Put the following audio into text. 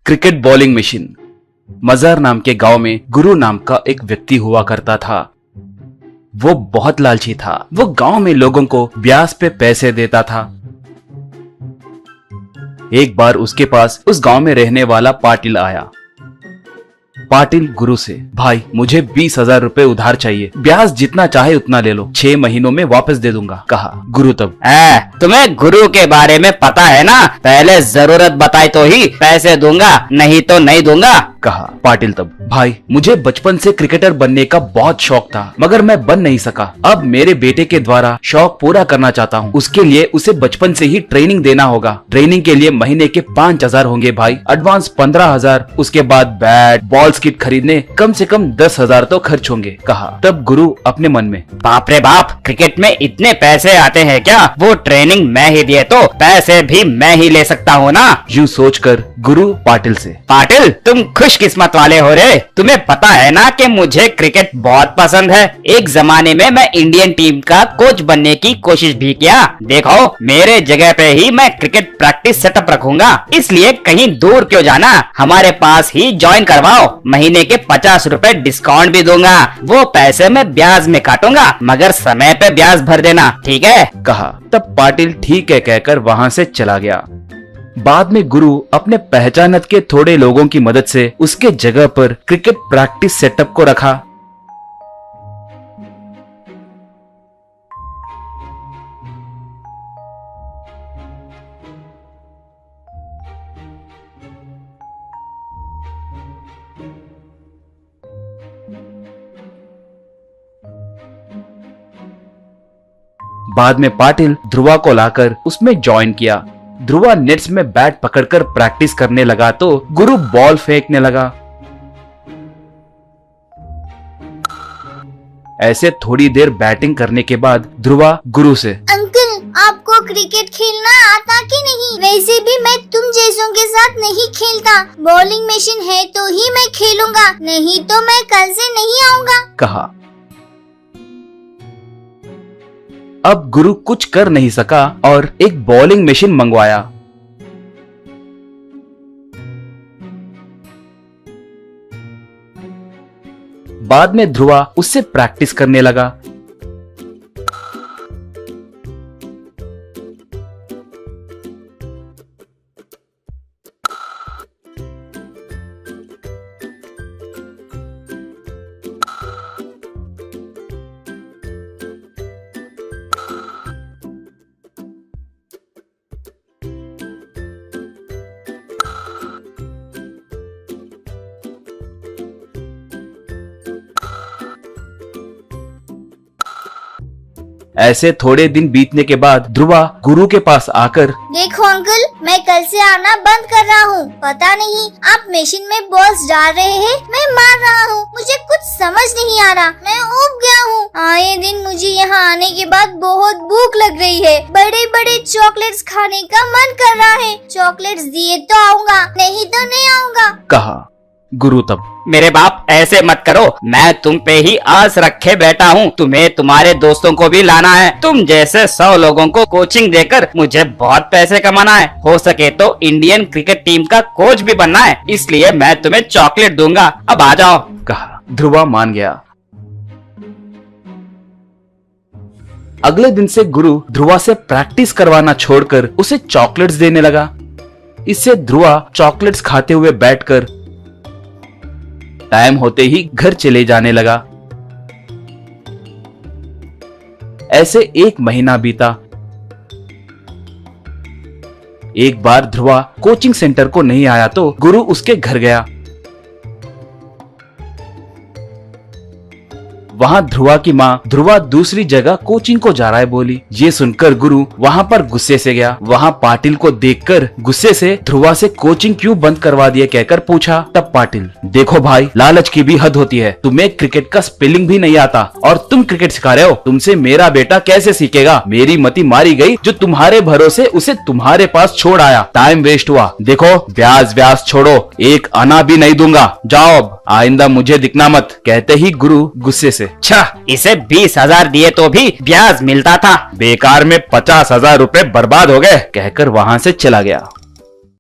Cricket bowling machine. मजार नाम के गांव में गुरु नाम का एक व्यक्ति हुआ करता था। वो बहुत लालची था। वो गांव में लोगों को ब्याज पे पैसे देता था। एक बार उसके पास उस गांव में रहने वाला पाटिल आया। पाटिल गुरु से, भाई मुझे 20,000 रुपए उधार चाहिए, ब्याज जितना चाहे उतना ले लो, 6 महीनों में वापस दे दूंगा, कहा। गुरु तब, तुम्हें गुरु के बारे में पता है ना, पहले जरूरत बताई तो ही पैसे दूंगा, नहीं तो नहीं दूंगा, कहा। पाटिल तब, भाई मुझे बचपन से क्रिकेटर बनने का बहुत शौक था, मगर मैं बन नहीं सका। अब मेरे बेटे के द्वारा शौक पूरा करना चाहता हूँ। उसके लिए उसे बचपन से ही ट्रेनिंग देना होगा। ट्रेनिंग के लिए महीने के 5,000 होंगे भाई, एडवांस 15,000, उसके बाद बैट बॉल किट खरीदने कम से कम 10,000 तो खर्च होंगे, कहा। तब गुरु अपने मन में, बाप रे बाप, क्रिकेट में इतने पैसे आते हैं क्या? वो ट्रेनिंग मैं ही दिए तो पैसे भी मैं ही ले सकता हूँ ना। यूं सोचकर गुरु पाटिल से, पाटिल तुम खुशकिस्मत वाले हो रे, तुम्हें पता है ना कि मुझे क्रिकेट बहुत पसंद है। एक जमाने में मैं इंडियन टीम का कोच बनने की कोशिश भी किया। देखो मेरे जगह पे ही मैं क्रिकेट प्रैक्टिस सेटअप रखूंगा, इसलिए कहीं दूर क्यों जाना, हमारे पास ही ज्वाइन करवाओ। महीने के 50 रुपए डिस्काउंट भी दूंगा, वो पैसे मैं ब्याज में काटूंगा, मगर समय पे ब्याज भर देना, ठीक है, कहा। तब पाटिल ठीक है कहकर वहाँ से चला गया। बाद में गुरु अपने पहचानत के थोड़े लोगों की मदद से उसके जगह पर क्रिकेट प्रैक्टिस सेटअप को रखा। बाद में पाटिल ध्रुवा को लाकर उसमें ज्वाइन किया। ध्रुवा नेट्स में बैट पकड़कर प्रैक्टिस करने लगा तो गुरु बॉल फेंकने लगा। ऐसे थोड़ी देर बैटिंग करने के बाद ध्रुवा गुरु से, अंकल आपको क्रिकेट खेलना आता कि नहीं? वैसे भी मैं तुम जैसों के साथ नहीं खेलता, बॉलिंग मशीन है तो ही मैं खेलूंगा, नहीं तो मैं कल से नहीं आऊंगा, कहा। अब गुरु कुछ कर नहीं सका और एक बॉलिंग मशीन मंगवाया। बाद में ध्रुवा उससे प्रैक्टिस करने लगा। ऐसे थोड़े दिन बीतने के बाद ध्रुवा गुरु के पास आकर, देखो अंकल मैं कल से आना बंद कर रहा हूँ, पता नहीं आप मशीन में बॉल्स डाल रहे हैं, मैं मार रहा हूँ, मुझे कुछ समझ नहीं आ रहा, मैं ऊब गया हूँ। आए दिन मुझे यहाँ आने के बाद बहुत भूख लग रही है, बड़े बड़े चॉकलेट्स खाने का मन कर रहा है, चॉकलेट्स दिए तो आऊंगा, नहीं तो नहीं आऊंगा, कहा। गुरु तब, मेरे बाप ऐसे मत करो, मैं तुम पे ही आस रखे बैठा हूँ, तुम्हें तुम्हारे दोस्तों को भी लाना है, तुम जैसे 100 लोगों को कोचिंग देकर मुझे बहुत पैसे कमाना है, हो सके तो इंडियन क्रिकेट टीम का कोच भी बनना है, इसलिए मैं तुम्हें चॉकलेट दूंगा, अब आ जाओ, कहा। ध्रुवा मान गया। अगले दिन से गुरु ध्रुवा से प्रैक्टिस करवाना छोड़कर उसे चॉकलेट्स देने लगा। इससे ध्रुवा चॉकलेट्स खाते हुए बैठकर टाइम होते ही घर चले जाने लगा। ऐसे 1 महीना बीता। एक बार ध्रुवा कोचिंग सेंटर को नहीं आया तो गुरु उसके घर गया। वहाँ ध्रुवा की माँ ध्रुवा दूसरी जगह कोचिंग को जा रहा है बोली। ये सुनकर गुरु वहाँ पर गुस्से से गया। वहाँ पाटिल को देखकर गुस्से से ध्रुवा से कोचिंग क्यों बंद करवा दिए कहकर पूछा। तब पाटिल, देखो भाई लालच की भी हद होती है, तुम्हें क्रिकेट का स्पेलिंग भी नहीं आता और तुम क्रिकेट सिखा रहे हो, तुमसे मेरा बेटा कैसे सीखेगा? मेरी मती मारी गई जो तुम्हारे भरोसे उसे तुम्हारे पास छोड़ आया, टाइम वेस्ट हुआ। देखो ब्याज व्याज छोड़ो, एक आना भी नहीं दूंगा, जाओ अब, आइंदा मुझे दिखना मत, कहते ही गुरु गुस्से से, इसे 20,000 दिए तो भी ब्याज मिलता था, बेकार में 50,000 रुपए बर्बाद हो गए, कहकर वहाँ से चला गया।